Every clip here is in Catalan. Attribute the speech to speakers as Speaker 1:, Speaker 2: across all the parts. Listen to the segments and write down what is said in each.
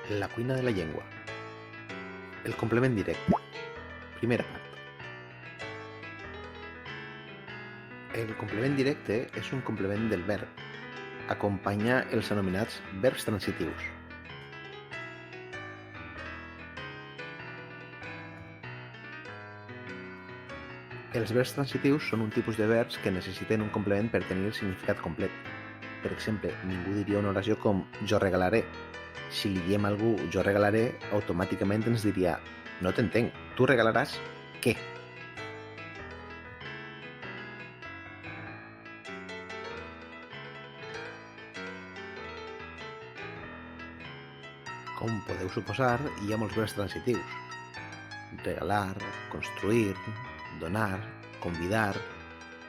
Speaker 1: La cuina de la llengua. El complement directe. Primera part. El complement directe és un complement del verb. Acompanya els anomenats verbs transitius. Els verbs transitius són un tipus de verbs que necessiten un complement per tenir el significat complet. Per exemple, ningú diria una oració com jo regalaré. Si li diem a algú jo regalaré, automàticament ens diria no t'entenc, tu regalaràs què? Com podeu suposar, hi ha molts verbs transitius. Regalar, construir, donar, convidar,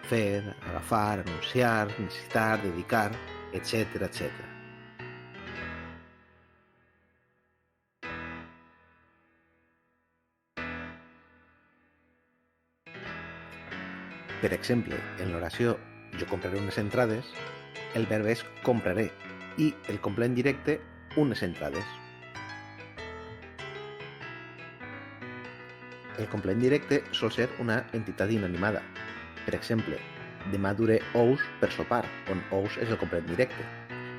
Speaker 1: fer, agafar, anunciar, necessitar, dedicar, etc. etc. Per exemple, en l'oració jo compraré unes entrades, el verb és compraré i el complement directe unes entrades. El complement directe sol ser una entitat inanimada. Per exemple, demà duré ous per sopar, on ous és el complement directe.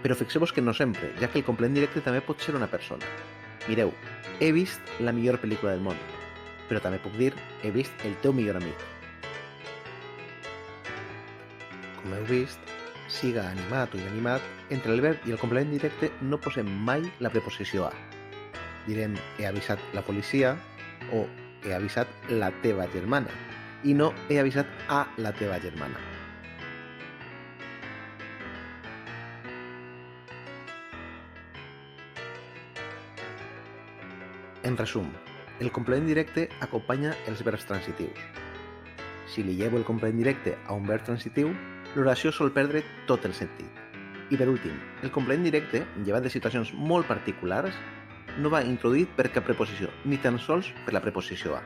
Speaker 1: Però fixeu-vos que no sempre, ja que el complement directe també pot ser una persona. Mireu, he vist la millor pel·lícula del món, però també puc dir he vist el teu millor amic. Com heu vist, siga animat o inanimat, entre el verb i el complement directe no posem mai la preposició a. Direm he avisat la policia o he avisat la teva germana i no he avisat a la teva germana. En resum, el complement directe acompanya els verbs transitius. Si li llevo el complement directe a un verb transitiu, l'oració sol perdre tot el sentit. I per últim, el complement directe, llevat de situacions molt particulars, no va introduït per cap preposició, ni tan sols per la preposició a.